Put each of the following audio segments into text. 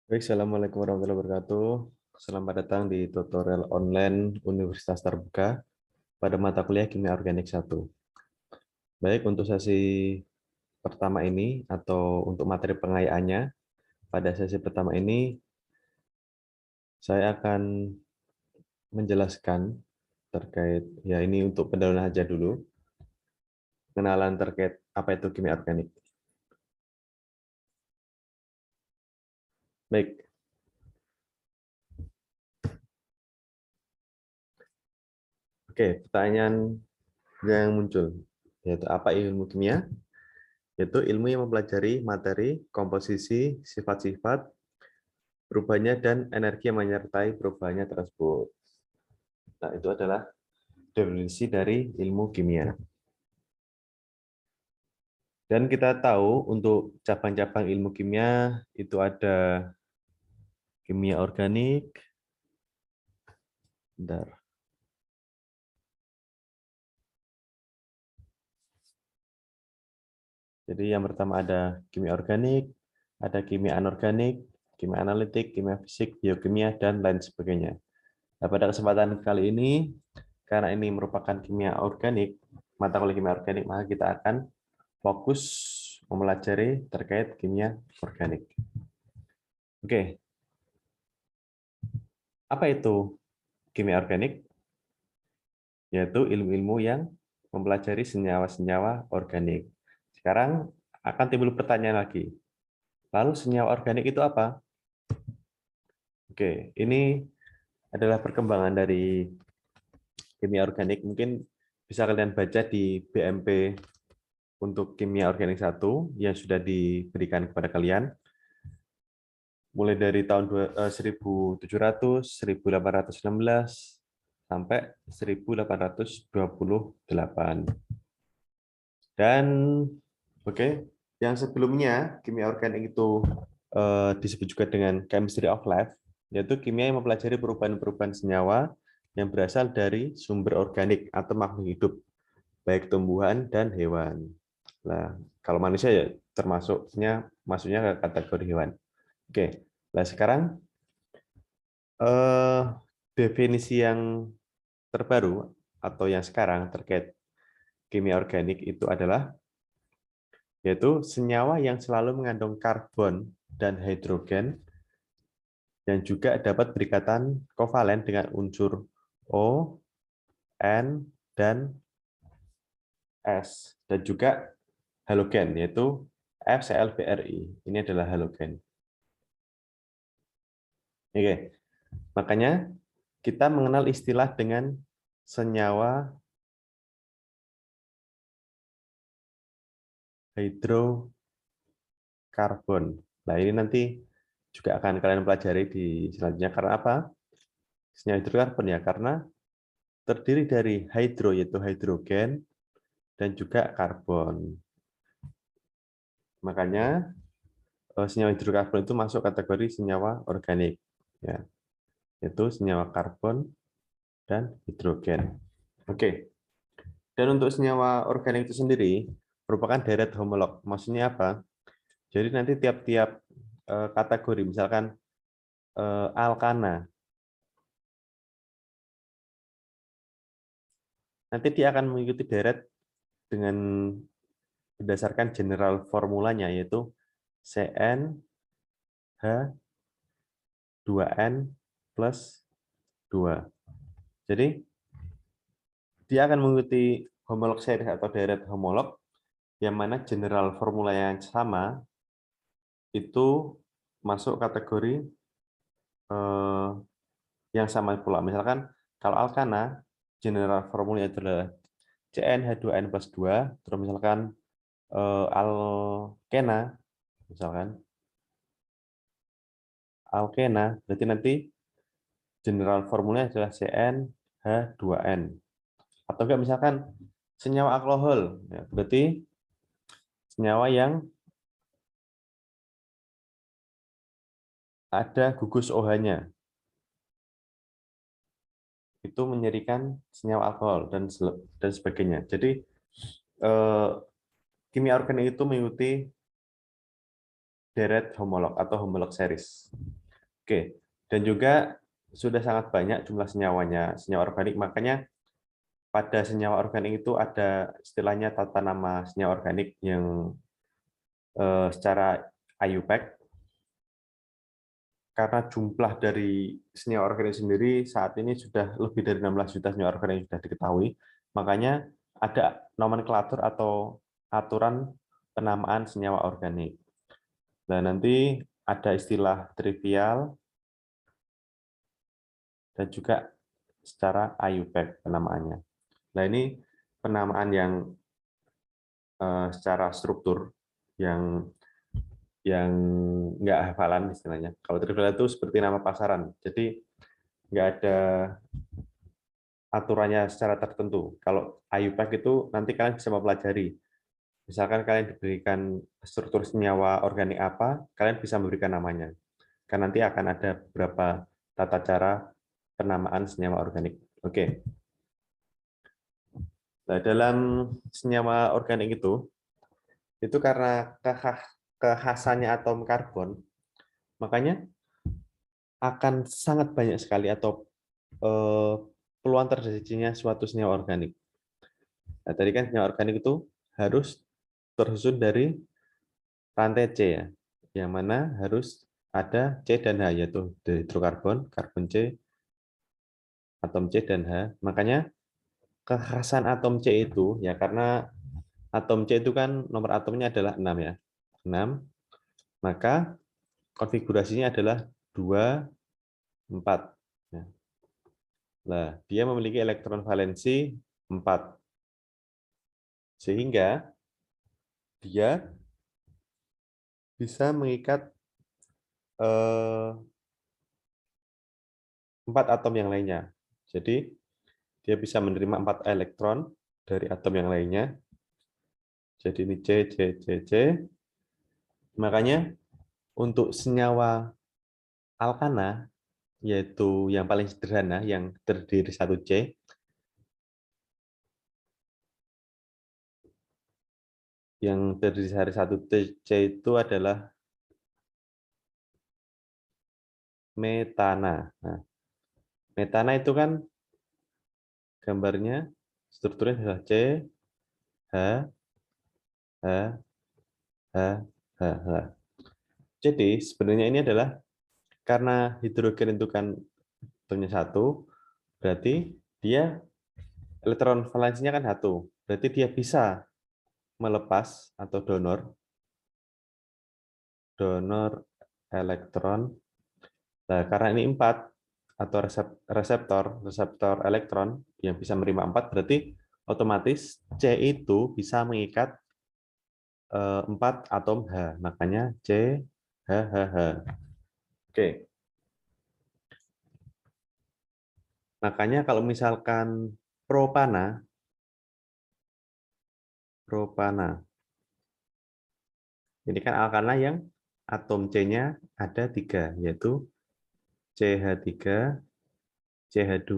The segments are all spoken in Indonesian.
Baik, Assalamualaikum warahmatullahi wabarakatuh. Selamat datang di tutorial online Universitas Terbuka pada mata kuliah Kimia Organik 1. Baik, untuk sesi pertama ini atau untuk materi pengayaannya, pada sesi pertama ini saya akan menjelaskan terkait, ya ini untuk pendahuluan aja dulu, kenalan terkait apa itu kimia organik. Baik, oke, pertanyaan yang muncul, yaitu apa ilmu kimia? Yaitu ilmu yang mempelajari materi, komposisi, sifat-sifat, perubahannya, dan energi yang menyertai perubahannya tersebut. Nah, itu adalah definisi dari ilmu kimia. Dan kita tahu untuk cabang-cabang ilmu kimia itu ada kimia organik. Bentar. Jadi yang pertama ada kimia organik, ada kimia anorganik, kimia analitik, kimia fisik, biokimia, dan lain sebagainya. Nah, pada kesempatan kali ini, karena ini merupakan kimia organik, mata kuliah kimia organik, maka kita akan fokus mempelajari terkait kimia organik. Oke, apa itu kimia organik? Yaitu ilmu-ilmu yang mempelajari senyawa-senyawa organik. Sekarang akan timbul pertanyaan lagi. Lalu senyawa organik itu apa? Oke, ini adalah perkembangan dari kimia organik. Mungkin bisa kalian baca di BMP untuk kimia organik 1 yang sudah diberikan kepada kalian. Mulai dari tahun 1700, 1816, sampai 1828. Dan oke, yang sebelumnya kimia organik itu disebut juga dengan chemistry of life, yaitu kimia yang mempelajari perubahan-perubahan senyawa yang berasal dari sumber organik atau makhluk hidup, baik tumbuhan dan hewan. Nah, kalau manusia ya termasuknya masuknya ke kategori hewan. Oke, nah sekarang eh, definisi yang terbaru atau yang sekarang terkait kimia organik itu adalah yaitu senyawa yang selalu mengandung karbon dan hidrogen yang juga dapat berikatan kovalen dengan unsur O, N, dan S, dan juga halogen, yaitu FCl-BrI. Ini adalah halogen. Oke, makanya kita mengenal istilah dengan senyawa hidrokarbon. Nah, ini nanti juga akan kalian pelajari di selanjutnya. Karena apa? Senyawa hidrokarbon ya, karena terdiri dari hidro, yaitu hidrogen, dan juga karbon. Makanya senyawa hidrokarbon itu masuk kategori senyawa organik, ya, yaitu senyawa karbon dan hidrogen. Oke. Dan untuk senyawa organik itu sendiri merupakan deret homolog. Maksudnya apa? Jadi nanti tiap-tiap kategori, misalkan alkana, nanti dia akan mengikuti deret dengan berdasarkan general formulanya, yaitu CnH2n plus 2. Jadi dia akan mengikuti homolog series atau deret homolog, yang mana general formula yang sama itu masuk kategori yang sama pula. Misalkan kalau alkana, general formula itu adalah CnH2n plus 2, terus misalkan alkena, misalkan alkena, berarti nanti general formulanya adalah CnH2n. Atau enggak misalkan senyawa alkohol, ya, berarti senyawa yang ada gugus OH-nya, itu menyerikan senyawa alkohol dan sebagainya. Jadi kimia organik itu mengikuti deret homolog atau homolog series. Oke, dan juga sudah sangat banyak jumlah senyawanya, senyawa organik, makanya pada senyawa organik itu ada istilahnya tata nama senyawa organik yang secara IUPAC, karena jumlah dari senyawa organik sendiri saat ini sudah lebih dari 16 juta senyawa organik yang sudah diketahui, makanya ada nomenklatur atau aturan penamaan senyawa organik. Nah, nanti ada istilah trivial dan juga secara IUPAC penamaannya. Nah, ini penamaan yang secara struktur yang nggak hafalan istilahnya. Kalau trivial itu seperti nama pasaran, jadi nggak ada aturannya secara tertentu. Kalau IUPAC itu nanti kalian bisa mempelajari. Misalkan kalian diberikan struktur senyawa organik apa, kalian bisa memberikan namanya. Karena nanti akan ada beberapa tata cara penamaan senyawa organik. Oke. Nah, dalam senyawa organik itu karena kekhasannya atom karbon, makanya akan sangat banyak sekali atau peluang terjadinya suatu senyawa organik. Nah, tadi kan senyawa organik itu harus tersusun dari rantai C ya, yang mana harus ada C dan H, yaitu hidrokarbon, karbon C, atom C dan H. Makanya kekhasan atom C itu ya karena atom C itu kan nomor atomnya adalah 6 ya. 6, maka konfigurasinya adalah 2, 4. Nah, dia memiliki elektron valensi 4. Sehingga dia bisa mengikat 4 atom yang lainnya. Jadi, dia bisa menerima 4 elektron dari atom yang lainnya. Jadi ini C, C, C, C. Makanya untuk senyawa alkana, yaitu yang paling sederhana, yang terdiri 1C, yang terdiri dari 1C itu adalah metana. Nah, metana itu kan gambarnya, strukturnya adalah C, H, H, H, H, H. Jadi sebenarnya ini adalah karena hidrogen itu kan atomnya 1, berarti dia elektron valensinya kan 1. Berarti dia bisa melepas atau donor elektron. Nah, karena ini 4 atau reseptor elektron yang bisa menerima 4, berarti otomatis C itu bisa mengikat 4 atom H. Makanya C, H, H, H. Oke. Makanya kalau misalkan propana, ini kan alkana yang atom C-nya ada 3, yaitu CH3, CH2,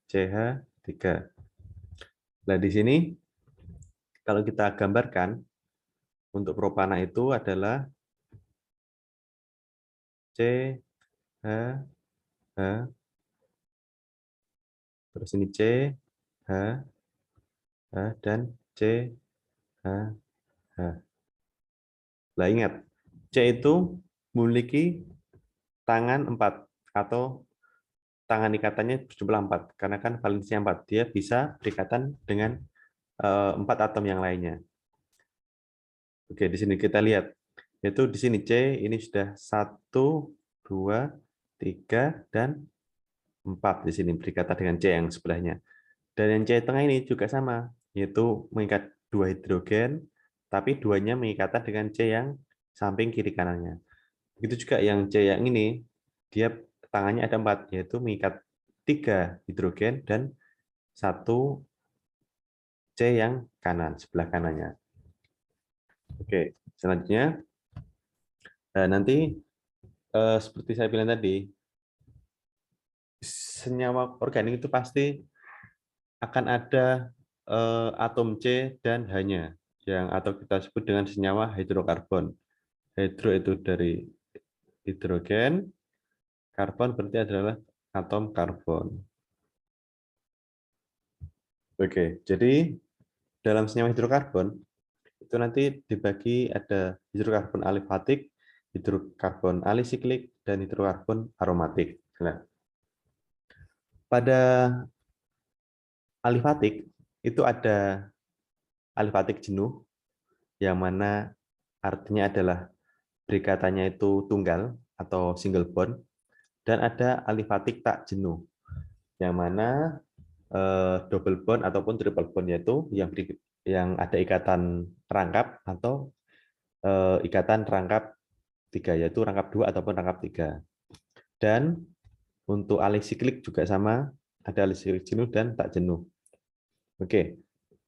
CH3. Nah, di sini kalau kita gambarkan, untuk propana itu adalah C, H, H, terus ini C, H, H, dan C, H, H. Nah, ingat, C itu memiliki tangan 4 atau tangan ikatannya berjumlah 4 karena kan valensinya 4. Dia bisa berikatan dengan 4 atom yang lainnya. Oke, di sini kita lihat. Yaitu di sini C ini sudah 1, 2, 3, dan 4 di sini berikatan dengan C yang sebelahnya. Dan yang C tengah ini juga sama, yaitu mengikat 2 hidrogen, tapi duanya mengikatan dengan C yang samping kiri kanannya. Begitu juga yang C yang ini, dia tangannya ada 4, yaitu mengikat 3 hidrogen dan 1 C yang kanan, sebelah kanannya. Oke, selanjutnya nanti seperti saya bilang tadi, senyawa organik itu pasti akan ada atom C dan H-nya, yang atau kita sebut dengan senyawa hidrokarbon. Hidro itu dari hidrogen, Karbon berarti adalah atom karbon. Oke, jadi dalam senyawa hidrokarbon itu nanti dibagi ada hidrokarbon alifatik, hidrokarbon alisiklik, dan hidrokarbon aromatik. Nah, pada alifatik itu ada alifatik jenuh, yang mana artinya adalah berikatannya itu tunggal atau single bond, dan ada alifatik tak jenuh, yang mana double bond ataupun triple bond, yaitu yang ada ikatan rangkap atau ikatan rangkap tiga, yaitu rangkap 2 ataupun rangkap 3. Dan untuk alisiklik juga sama, ada alisiklik jenuh dan tak jenuh. Oke,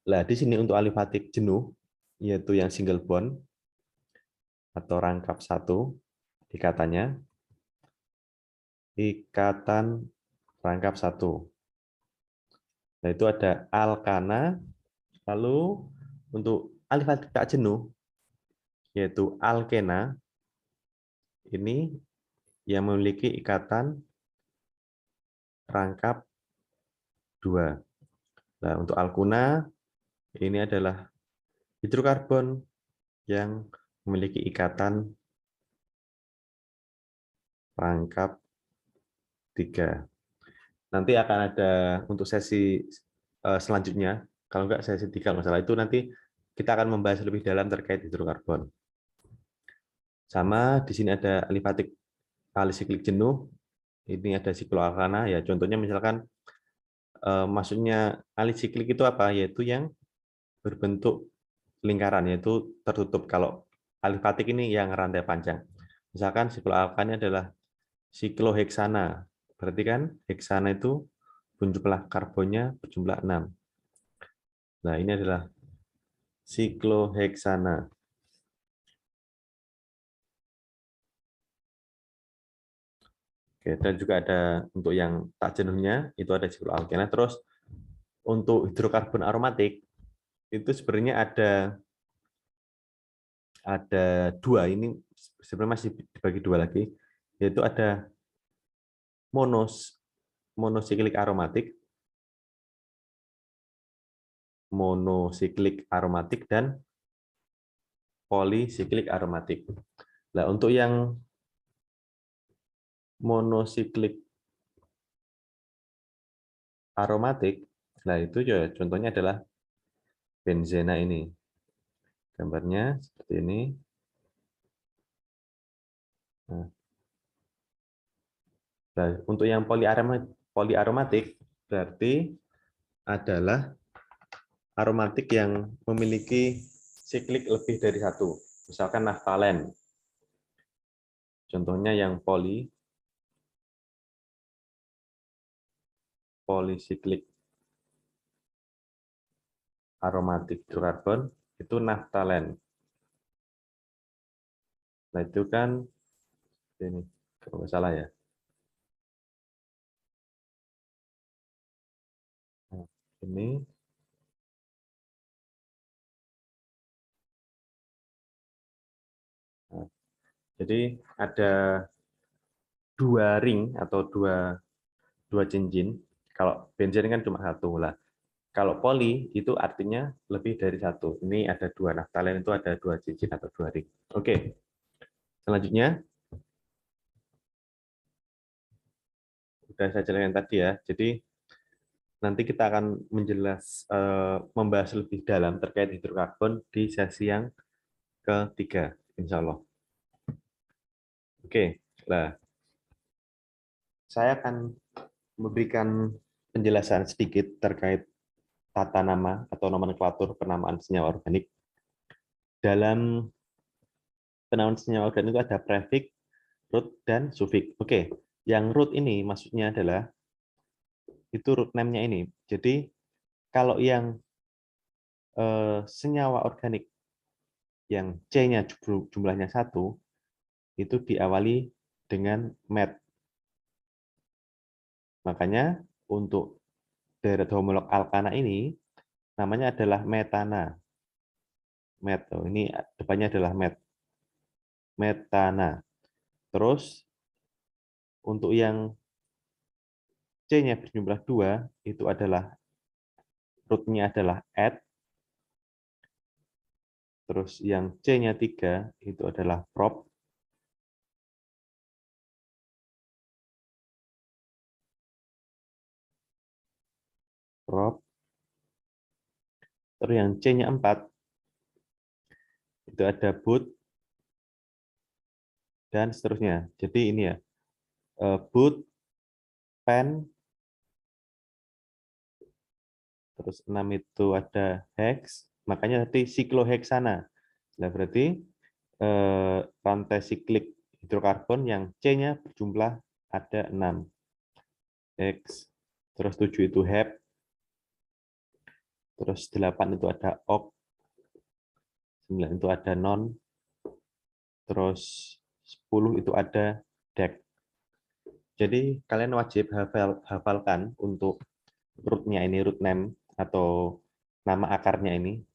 nah di sini untuk alifatik jenuh, yaitu yang single bond atau rangkap 1 ikatannya, ikatan rangkap 1. Nah itu ada alkana, lalu untuk alifatik tak jenuh, yaitu alkena, ini yang memiliki ikatan rangkap 2. Nah, untuk alkuna, ini adalah hidrokarbon yang memiliki ikatan rangkap 3. Nanti akan ada untuk sesi selanjutnya, kalau enggak sesi 3 masalah itu nanti kita akan membahas lebih dalam terkait hidrokarbon. Sama di sini ada alifatik alisiklik jenuh, ini ada sikloalkana ya. Contohnya misalkan maksudnya alisiklik itu apa? Yaitu yang berbentuk lingkaran, yaitu tertutup. Kalau alifatik ini yang rantai panjang. Misalkan sikloalkana adalah sikloheksana. Berarti kan heksana itu jumlah karbonnya berjumlah 6. Nah, ini adalah sikloheksana. Oke, dan juga ada untuk yang tak jenuhnya, itu ada sikloalkena. Terus untuk hidrokarbon aromatik, itu sebenarnya ada 2. Ini sebenarnya masih dibagi 2 lagi, yaitu ada monosiklik aromatik, dan polisiklik aromatik. Nah, untuk yang monosiklik aromatik, nah itu ya contohnya adalah benzena ini. Gambarnya seperti ini. Nah, untuk yang poliaromatik berarti adalah aromatik yang memiliki siklik lebih dari 1. Misalkan naftalen. Contohnya yang polisiklik aromatik hidrokarbon itu naftalen. Nah, itu kan ini kalau nggak salah ya. Nah, ini nah, jadi ada 2 ring atau dua cincin. Kalau benzen kan cuma 1 lah. Kalau poli itu artinya lebih dari 1. Ini ada 2 naftalen, itu ada 2 cincin atau 2 ring. Oke. Selanjutnya, sudah saya jelaskan tadi ya. Jadi nanti kita akan membahas lebih dalam terkait hidrokarbon di sesi yang ketiga, insya Allah. Oke, nah saya akan memberikan penjelasan sedikit terkait tata nama atau nomenklatur penamaan senyawa organik. Dalam penamaan senyawa organik itu ada prefix, root, dan suffix. Oke, yang root ini maksudnya adalah itu root name-nya ini. Jadi kalau yang senyawa organik yang C-nya jumlahnya 1, itu diawali dengan met. Makanya untuk deret homolog alkana ini namanya adalah metana. Met. Oh, ini depannya adalah met. Metana. Terus Untuk yang C-nya berjumlah 2, itu adalah root-nya adalah add. Terus yang C-nya 3, itu adalah prop. Prop. Terus yang C-nya 4, itu ada boot, dan seterusnya. Jadi ini ya, boot, pen, terus 6 itu ada hex, makanya nanti sikloheksana. Nah, berarti rantai siklik hidrokarbon yang C-nya berjumlah ada 6. Hex, terus 7 itu hep, terus 8 itu ada ok, 9 itu ada non, terus 10 itu ada dek. Jadi kalian wajib hafalkan untuk root-nya ini, root name atau nama akarnya ini,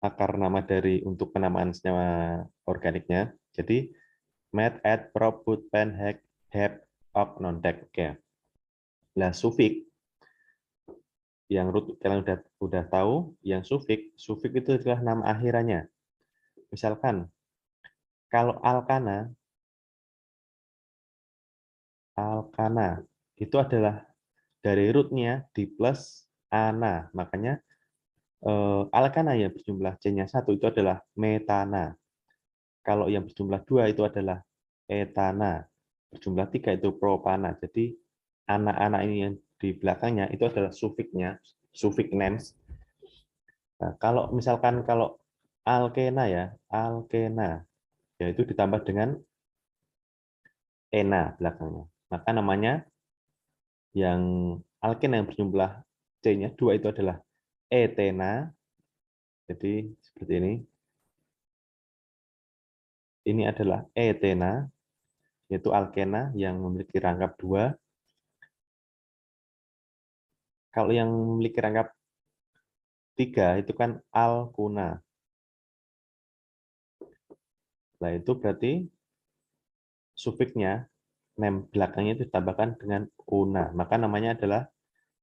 akar nama dari untuk penamaan senyawa organiknya. Jadi met, add, prop, put, pen, hek, hep, ok, non, dek. Oke. Nah, sufik yang root kalian udah tahu, yang sufik itu adalah nama akhirannya. Misalkan kalau alkana itu adalah dari rootnya di plus ana, makanya alkana yang berjumlah C-nya 1 itu adalah metana. Kalau yang berjumlah 2 itu adalah etana. Berjumlah 3 itu propana. Jadi anak-anak ini yang di belakangnya itu adalah sufiknya, sufik names. Nah, kalau misalkan kalau alkena ya, alkena yaitu ditambah dengan ena belakangnya. Maka namanya yang alkena yang berjumlah C-nya 2 itu adalah etena. Jadi seperti ini. Ini adalah etena, yaitu alkena yang memiliki rangkap 2. Kalau yang memiliki rangkap 3 itu kan alkuna. Nah, itu berarti sufiknya, nem belakangnya itu ditambahkan dengan una. Maka namanya adalah,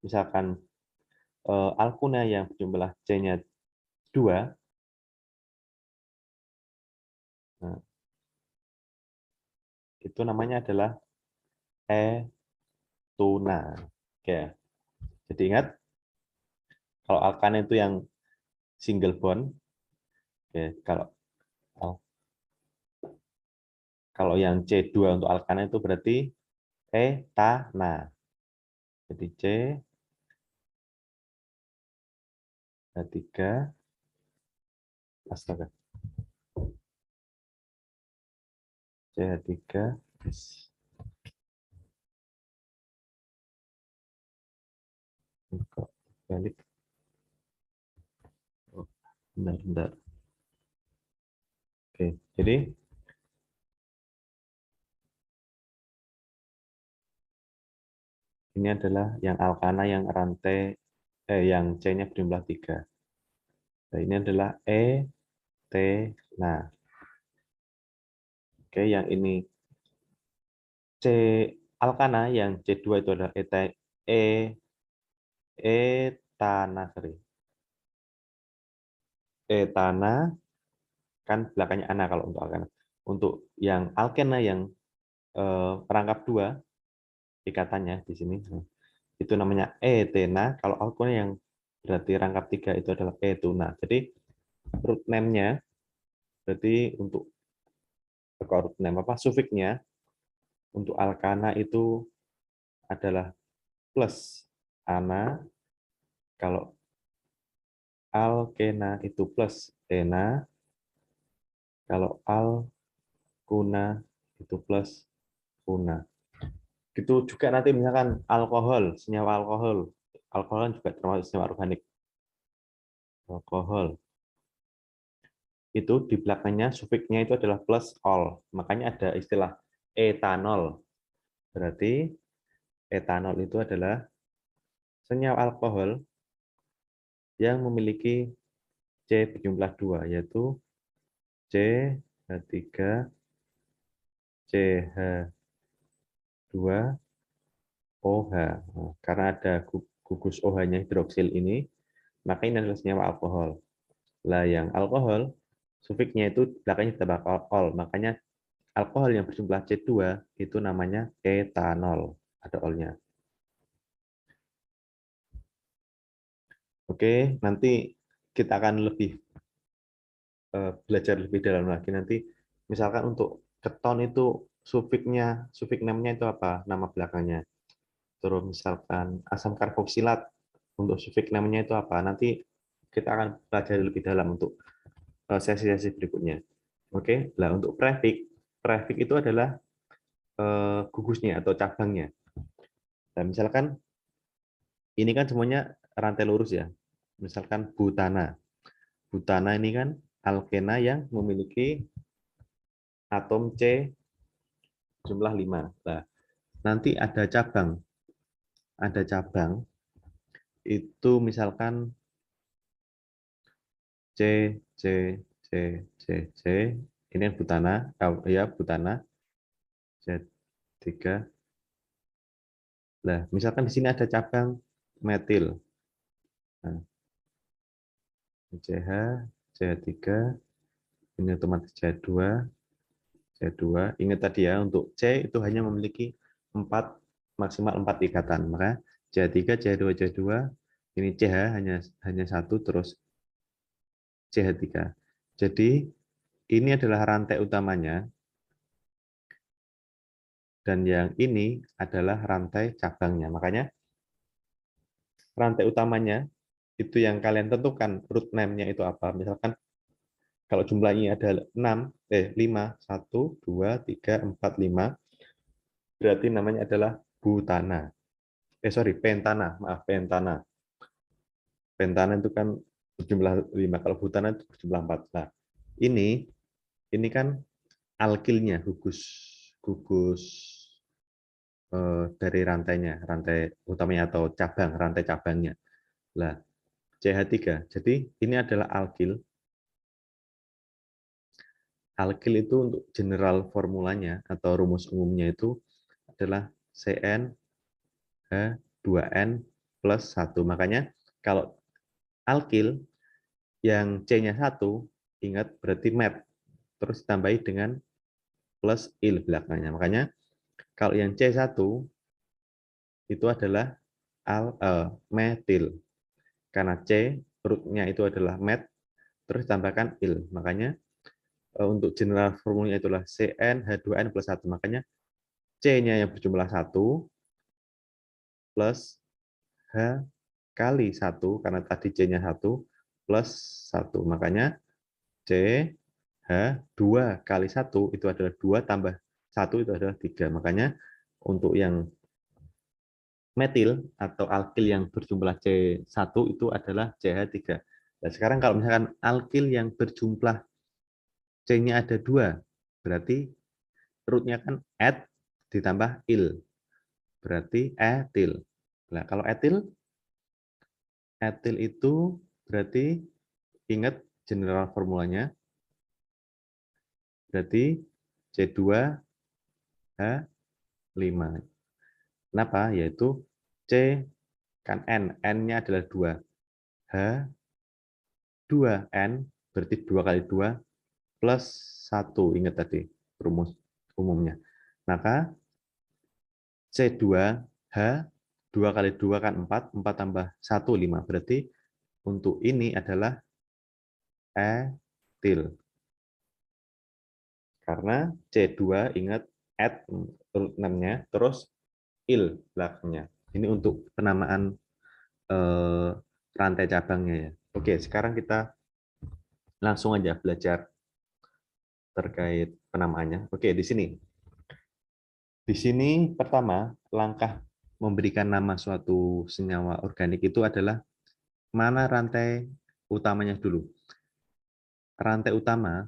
misalkan alkuna yang berjumlah C-nya 2, nah, itu namanya adalah etuna. Oke. Jadi ingat, kalau alkana itu yang single bond, oke, kalau yang C2 untuk alkana itu berarti etana. Jadi C3, astaga, C3, kok balik. Oh, bentar. Oke, jadi ini adalah yang alkana yang rantai yang C-nya berjumlah 3. Nah, ini adalah etena. Oke, yang ini C alkana yang C2 itu adalah etana, sorry. Etana kan belakangnya ana kalau untuk alkana. Untuk yang alkena yang perangkap 2 ikatannya di sini itu namanya etena. Kalau alkena yang berarti rangkap 3 itu adalah etuna. Jadi root name-nya berarti untuk root name apa sufiknya untuk alkana itu adalah plus ana. Kalau alkena itu plus ena. Kalau alkuna itu plus una. Gitu juga nanti misalkan alkohol, senyawa alkohol. Alkohol kan juga termasuk senyawa organik. Alkohol. Itu di belakangnya sufiknya itu adalah plus ol. Makanya ada istilah etanol. Berarti etanol itu adalah senyawa alkohol yang memiliki C berjumlah 2, yaitu CH3, CH H2OH. Nah, karena ada gugus OH-nya hidroksil ini, maka ini adalah senyawa alkohol. Lah yang alkohol, sufiksnya itu belakangnya ditambah alkohol, makanya alkohol yang berjumlah C2 itu namanya etanol, ada ol-nya. Oke, nanti kita akan lebih belajar lebih dalam lagi nanti. Misalkan untuk keton itu sufik namanya itu apa? Nama belakangnya. Terus misalkan asam karboksilat untuk sufik namanya itu apa? Nanti kita akan pelajari lebih dalam untuk sesi-sesi berikutnya. Oke, lah untuk prefik itu adalah gugusnya atau cabangnya. Nah, misalkan ini kan semuanya rantai lurus ya. Misalkan butana. Butana ini kan alkena yang memiliki atom C jumlah 5. Nah, nanti ada cabang. Ada cabang itu misalkan C, C, C, C, C. Ini yang butana, ya butana C3. Nah, misalkan di sini ada cabang metil. Nah, CH, CH3, ini otomatis CH2, C2. Ingat tadi ya, untuk C itu hanya memiliki 4, maksimal 4 ikatan. Maka CH3, CH2, CH2, ini CH hanya satu, terus CH3. Jadi ini adalah rantai utamanya, dan yang ini adalah rantai cabangnya. Makanya rantai utamanya itu yang kalian tentukan root name-nya itu apa. Misalkan kalau jumlahnya ada 5, 1, 2, 3, 4, 5, berarti namanya adalah butana. Pentana, maaf, pentana. Pentana itu kan berjumlah 5, kalau butana itu berjumlah 4. Nah, ini kan alkilnya, gugus gugus dari rantainya, rantai utamanya atau rantai cabangnya. Lah, CH3. Jadi ini adalah alkil. Alkil itu untuk general formulanya atau rumus umumnya itu adalah CnH2n plus 1. Makanya kalau alkil yang C-nya 1, ingat berarti met. Terus ditambahi dengan plus il belakangnya. Makanya kalau yang C1 itu adalah metil. Karena C root-nya itu adalah met, terus tambahkan il. Makanya untuk general formulanya itulah CnH2n plus 1. Makanya C-nya yang berjumlah 1 plus H kali 1, karena tadi C-nya 1 plus 1. Makanya CH2 kali 1 itu adalah 2 tambah 1 itu adalah 3. Makanya untuk yang metil atau alkil yang berjumlah C1 itu adalah CH3. Nah, sekarang kalau misalkan alkil yang berjumlah C-nya ada 2, berarti root-nya kan et ditambah il. Berarti etil. Nah, kalau etil itu berarti ingat general formulanya, berarti C2H5. Kenapa? Yaitu C kan N-nya adalah 2. H2N berarti 2 kali 2 plus 1. Ingat tadi rumus umumnya. Maka C2H 2 kali 2 kan 4, 4 tambah 1, 5. Berarti untuk ini adalah etil. Karena C2 ingat et root 6-nya, terus il belakangnya. Ini untuk penamaan rantai cabangnya ya. Oke, sekarang kita langsung aja belajar terkait penamaannya. Oke, di sini. Di sini pertama, langkah memberikan nama suatu senyawa organik itu adalah mana rantai utamanya dulu. Rantai utama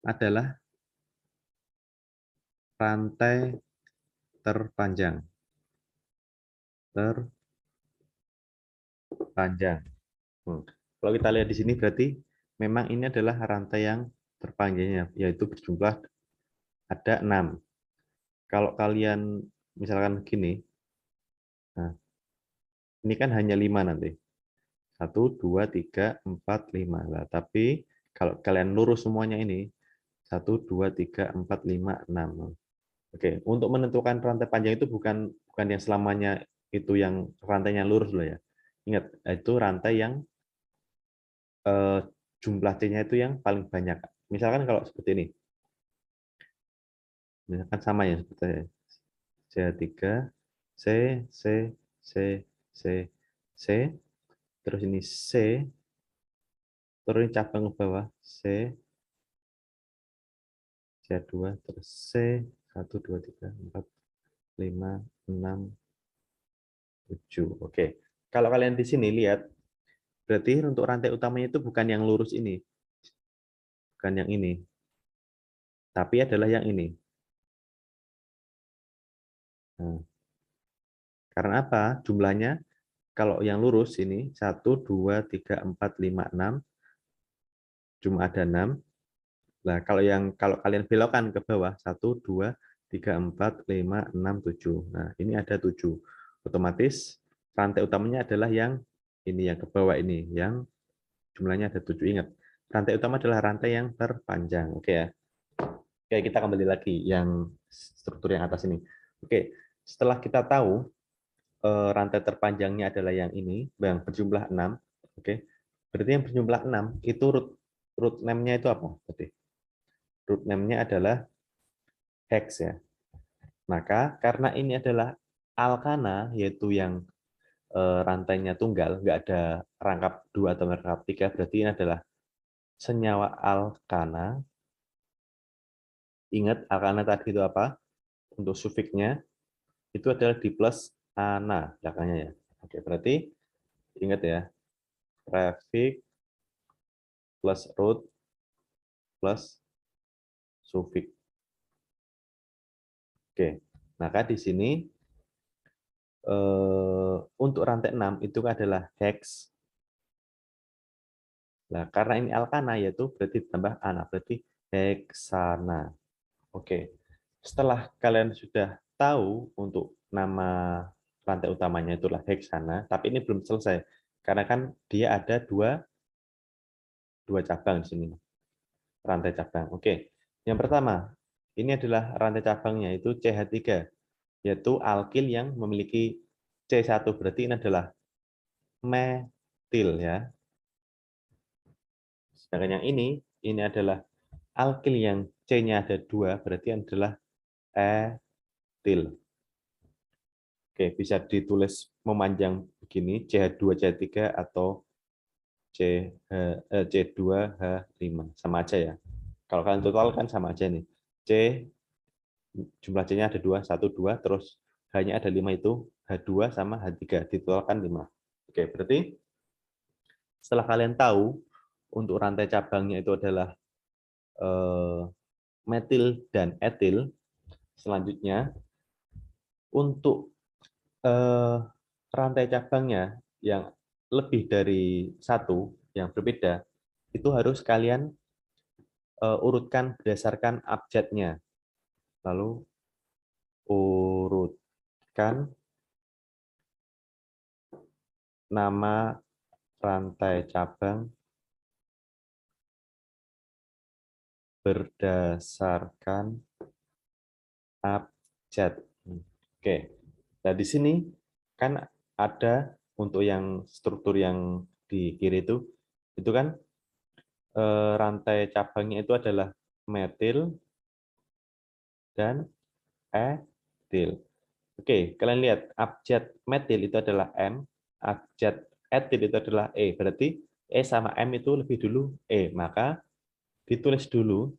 adalah rantai terpanjang. Terpanjang. Kalau kita lihat di sini berarti memang ini adalah rantai yang terpanjangnya, yaitu berjumlah ada 6. Kalau kalian misalkan gini, nah, ini kan hanya 5 nanti. 1, 2, 3, 4, 5. Nah, tapi kalau kalian lurus semuanya ini, 1, 2, 3, 4, 5, 6. Oke, untuk menentukan rantai panjang itu bukan yang selamanya itu yang rantainya lurus loh ya. Ingat, itu rantai yang jumlah C-nya itu yang paling banyak. Misalkan kalau seperti ini. Misalkan sama ya seperti C3, C, C, C, C, C, terus ini C, terus ini cabang ke bawah, C, C2, terus C, 1, 2, 3, 4, 5, 6, 7. Oke. Kalau kalian di sini lihat, berarti untuk rantai utamanya itu bukan yang lurus ini. Bukan yang ini. Tapi adalah yang ini. Nah, karena apa? Jumlahnya, kalau yang lurus ini, 1, 2, 3, 4, 5, 6. Cuma ada 6. Nah, kalau kalian belokkan ke bawah, 1, 2, 3, 4, 5, 6, 7. Nah, ini ada 7. Otomatis rantai utamanya adalah yang ini, yang ke bawah ini, yang jumlahnya ada 7. Ingat, rantai utama adalah rantai yang terpanjang. Oke ya. Oke, kita kembali lagi yang struktur yang atas ini. Oke, setelah kita tahu rantai terpanjangnya adalah yang ini, yang berjumlah 6. Oke, berarti yang berjumlah 6 itu root name-nya itu apa? Berarti root name-nya adalah hex ya. Maka karena ini adalah alkana, yaitu yang rantainya tunggal, nggak ada rangkap 2 atau rangkap 3, berarti ini adalah senyawa alkana. Ingat alkana tadi itu apa? Untuk sufiksnya itu adalah di plus ana belakangnya ya. Oke, berarti ingat ya, prefix plus root plus sufiks. Oke, maka di sini untuk rantai 6 itu adalah hex. Nah, karena ini alkana yaitu berarti ditambah ana, berarti heksana. Oke. Setelah kalian sudah tahu untuk nama rantai utamanya itulah heksana, tapi ini belum selesai. Karena kan dia ada dua cabang di sini. Rantai cabang. Oke. Yang pertama, ini adalah rantai cabangnya itu CH3, yaitu alkil yang memiliki C1, berarti ini adalah metil ya. Sedangkan yang ini adalah alkil yang C-nya ada 2, berarti adalah etil. Oke, bisa ditulis memanjang begini, CH2, CH3, atau C2H5. Sama aja ya. Kalau kalian total kan sama aja nih. C, jumlah C-nya ada 2, 1, 2, terus H-nya ada 5 itu H2 sama H3. Ditotalkan 5. Oke, berarti setelah kalian tahu untuk rantai cabangnya itu adalah metil dan etil, selanjutnya untuk rantai cabangnya yang lebih dari satu yang berbeda itu harus kalian urutkan berdasarkan abjadnya. Lalu urutkan nama rantai cabang berdasarkan abjad. Oke. Nah, di sini kan ada untuk yang struktur yang di kiri itu kan rantai cabangnya itu adalah metil dan etil. Oke, kalian lihat abjad metil itu adalah M, abjad etil itu adalah E. Berarti E sama M itu lebih dulu E. Maka ditulis dulu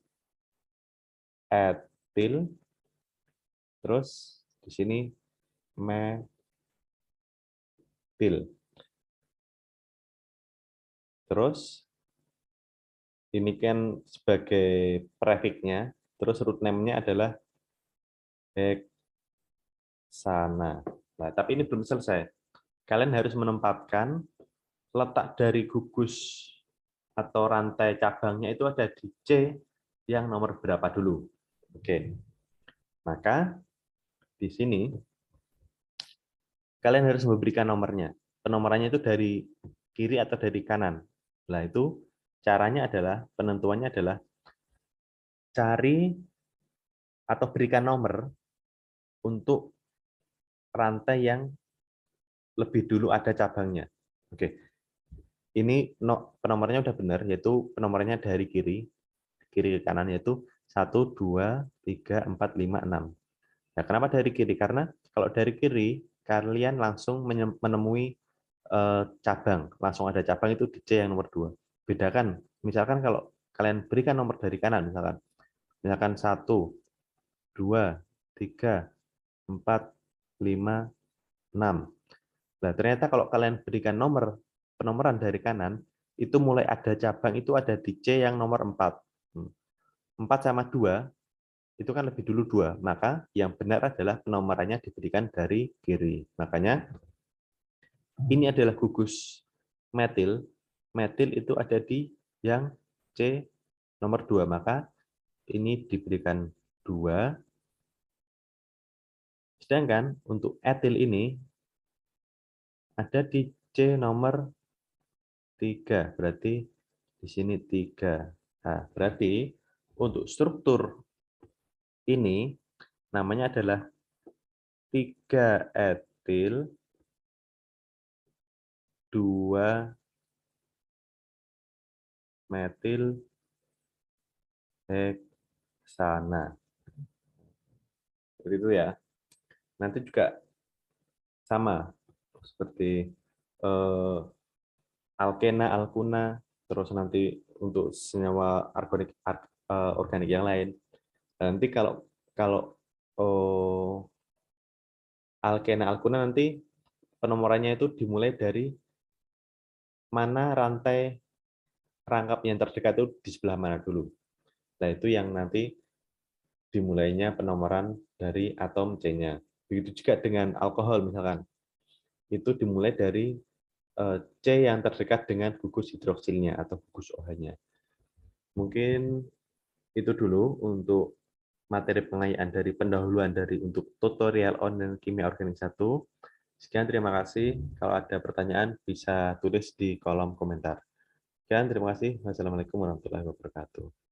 etil, terus di sini metil. Terus ini kan sebagai prefiksnya, terus root name-nya adalah heksana. Nah, tapi ini belum selesai. Kalian harus menempatkan letak dari gugus atau rantai cabangnya itu ada di C yang nomor berapa dulu. Oke. Maka di sini kalian harus memberikan nomornya. Penomorannya itu dari kiri atau dari kanan. Nah, itu caranya adalah, penentuannya adalah cari atau berikan nomor untuk rantai yang lebih dulu ada cabangnya. Oke. Ini penomornya udah benar, yaitu penomornya dari kiri ke kanan, yaitu 1, 2, 3, 4, 5, 6. Nah, kenapa dari kiri? Karena kalau dari kiri, kalian langsung menemui cabang. Langsung ada cabang itu di C yang nomor 2. Bedakan, misalkan kalau kalian berikan nomor dari kanan, misalkan 1, 2, 3, 4, 5, 6. Nah, ternyata kalau kalian berikan penomoran dari kanan, itu mulai ada cabang itu ada di C yang nomor 4. 4 sama 2, itu kan lebih dulu 2. Maka yang benar adalah penomorannya diberikan dari kiri. Makanya ini adalah gugus metil. Metil itu ada di yang C nomor 2. Maka ini diberikan 2. Sedangkan untuk etil ini ada di C nomor 3. Berarti di sini 3. Nah, berarti untuk struktur ini namanya adalah 3 etil 2 metil heksana. Seperti itu ya. Nanti juga sama seperti alkena, alkuna, terus nanti untuk senyawa organik yang lain. Nanti kalau kalau alkena, alkuna nanti penomorannya itu dimulai dari mana rantai rangkap yang terdekat itu di sebelah mana dulu. Nah, itu yang nanti dimulainya penomoran dari atom C-nya. Begitu juga dengan alkohol misalkan. Itu dimulai dari C yang terdekat dengan gugus hidroksilnya atau gugus OH-nya. Mungkin itu dulu untuk materi pengayaan dari pendahuluan dari untuk tutorial online kimia organik 1. Sekian, terima kasih. Kalau ada pertanyaan bisa tulis di kolom komentar. Sekian, terima kasih. Wassalamualaikum warahmatullahi wabarakatuh.